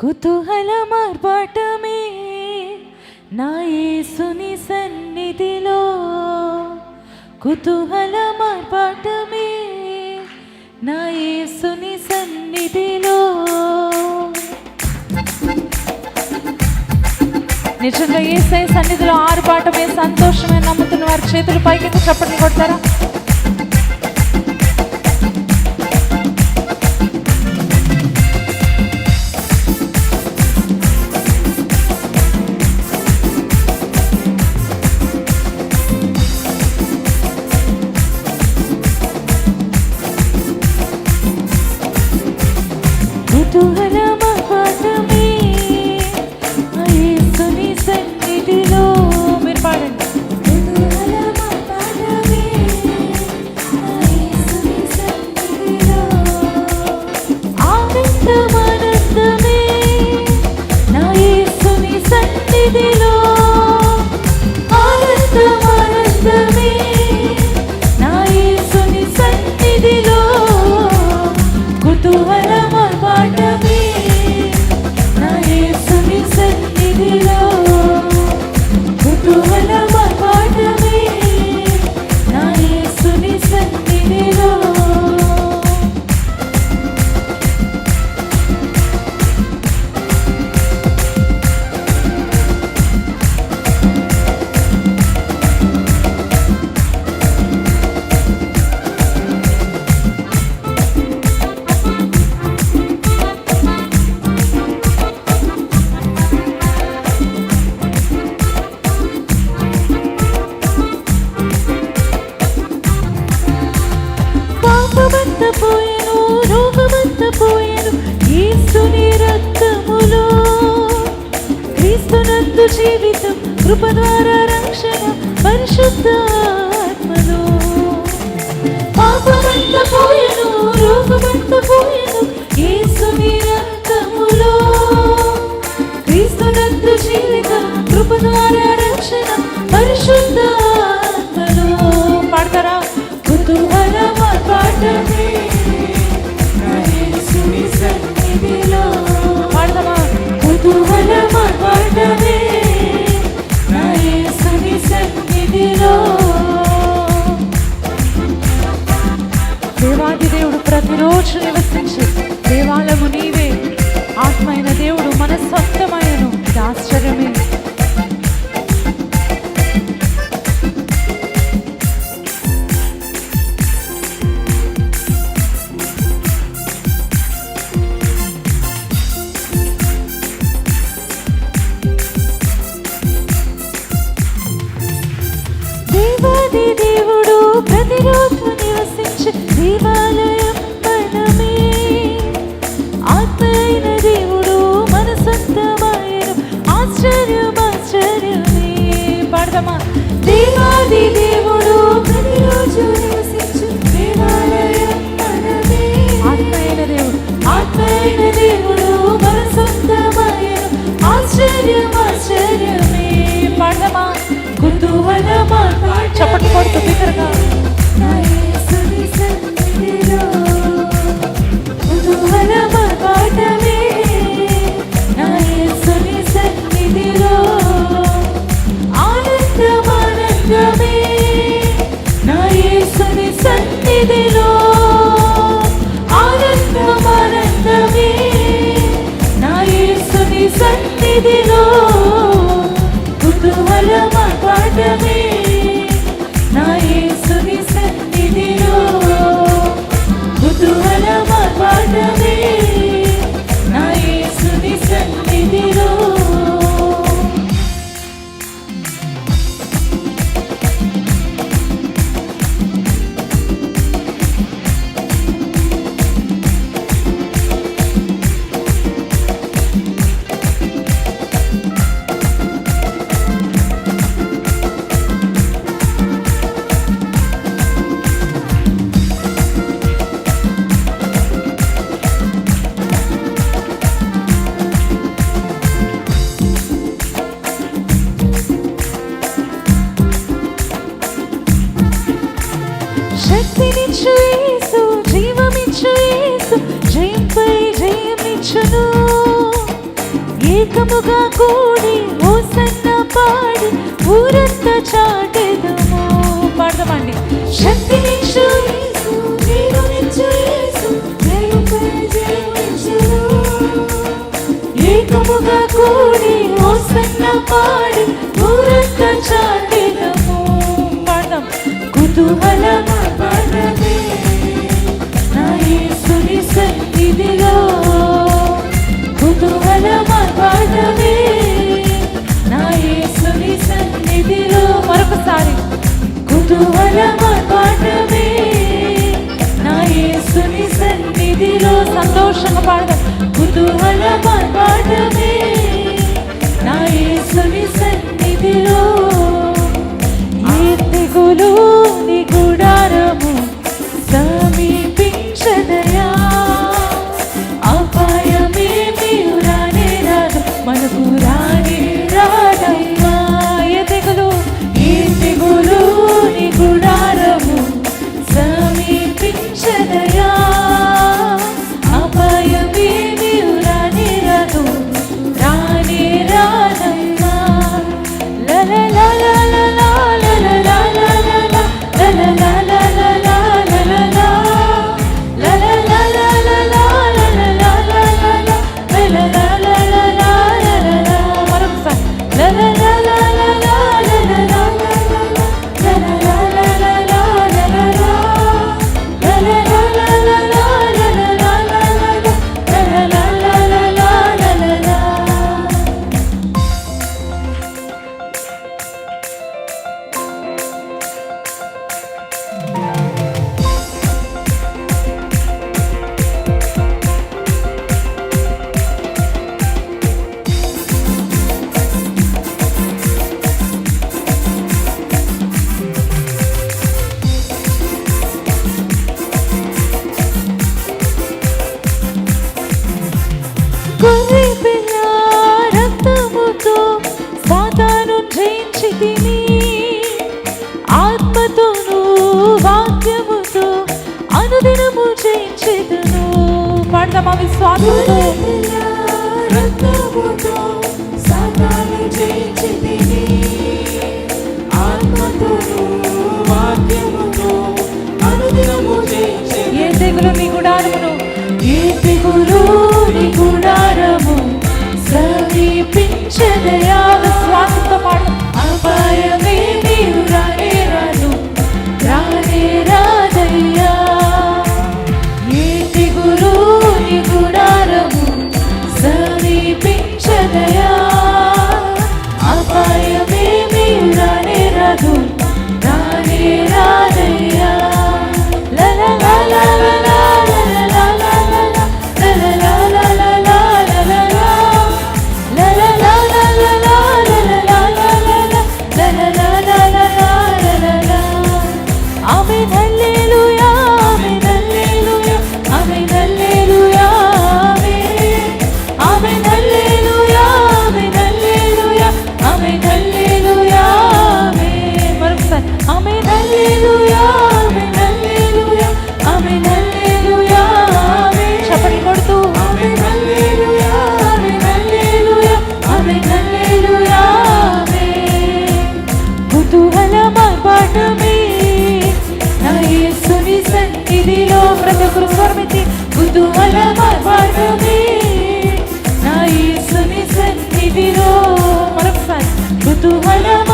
కుతూహలమార్పాటమే నా యేసుని సన్నిధిలో, కుతూహలమార్పాటమే నా యేసుని సన్నిధిలో. నిజంగా యేసయ్య సన్నిధిలో ఆర్పాటమే సంతోషమే నమ్ముతున్న వారి చేతులు పైకి చప్పట్లు కొడతారా? కుతూహలమార్పాటమే నా యేసుని సన్నిధిలో. మీరు పాడండి. కుతూహలమార్పాటమే నా యేసుని సన్నిధిలో, ఆనందమానందమే నా యేసుని సన్నిధిలో, ఆనందమానందమే నా యేసుని సన్నిధిలో. కుతూహలమార్పాటమే నా యేసుని సన్నిధిలో, కుతూహలమార్పాటమే నా యేసుని సన్నిధిలో. పాపమంతా పోయెను, రోగమంతా పోయెను యేసుని రక్తములో. క్రీస్తునందు జీవితం, కృప ద్వారా రక్షణ, పరిశుద్ధ ఆత్మలో. పాపమంతా పోయెను, రోగమంతా పోయెను యేసుని రక్తములో. క్రీస్తునందు జీవితం, కృప ద్వారా రక్షణ, పరిశుద్ధ ఆత్మలో. పాడతారా? కుతూహలమార్పాటమే నా యేసుని సన్నిధిలో. పాడతామా? కుతూహలమార్పాటమే నా యేసుని సన్నిధిలో. దేవాది దేవుడు ప్రతిరోజు నివసించి దేవాలయము నీవే, ఆత్మైన దేవుడు మన సొంతమైనను. ఇది ఆశ్చర్యమే. దేవాది దేవుడు ప్రతిరోజు నివసించి దేవాలయం మనమే, ఆత్మైన దేవుడు మన సొంతమాయను. ఆశ్చర్యం ఆశ్చర్యమే. పాడదామా? దేవాది దేవుడు ప్రతిరోజు నివసించి దేవాలయం మనమే, ఆత్మైన దేవుడు, ఆత్మైన దేవుడు మన సొంతమాయను. ఆశ్చర్యం ఆశ్చర్యమే. పాడదామా? కుతూహలమార్పాటమే చప్పట్లు కొడుతూ బిగ్గరగా నా యేసుని సన్నిధిలో, కుతూహలమార్పాటమే నా యేసుని సన్నిధిలో, ఆనందమానందమే నా యేసుని సన్నిధిలో, ఆనందమానందమే నా యేసుని సన్నిధిలో. కుతూహలమార్పాటమే నా యేసుని సన్నిధిలో, కుతూహలమార్పాటమే నా యేసుని సన్నిధిలో. ఏకముగా కూడి హోసన్న పాడి ఊరంతా చాటెదము. పాడదామండి. శక్తినిచ్చు యేసు, నీరునిచ్చు యేసు, జయముపై జయమిచ్చును. ఏకముగా కూడి హోసన్న పాడి ఊరంతా చాటెదము. పాడదాం. కుతూహలమపడమే నా యేసుని సన్నిధిలో, కుతూహలమపడమే నా యేసుని సన్నిధిలో. మరొకసారి. కుతూహలమపడమే నా యేసుని సన్నిధిలో. సంతోషంగా పాడదాం. కుతూహలమపడమే నా యేసుని సన్నిధిలో. ఏ తెగులు నీ గుడారము సమీపించదయా, అపాయమేమీ రానే రాదు, మనకు రానే రాదయ్యా. ఏ తెగులు నీ గుడారము సమీపించదయా, అపాయమేమీ రానే రాదు, రానే రాదయ్యా. గొర్రె పిల్ల రక్తముతో సాతాను జయించితిని, ఆత్మతోను వాక్యముతో అనుదినము జయించెదను. పాడదామా విశ్వాసంతో. రక్తముతో సాతాను జయించితిని, ఆత్మతోను వాక్యముతో అనుదినము జయించెదను. ఏ తెగులు నీ గుడారమును, ఏ తెగులు నీ గుడారము సమీపించదయా. విశ్వాసంతో పాడు. అపాయమేమీ రానే రాదు, రానే రాదయ్యా. ఏ తెగులు నీ గుడారము సమీపించదయా, అపాయమేమీ రానే రాదు, రానే రాదయ్యా. కుతూహలమపడమే నా యేసుని సన్నిధిలో. ప్రతి ఒక్కరు స్వరమెత్తి. కుతూహలమపడమే నా యేసుని సన్నిధిలో. మరొకసారి. కుతూహలమ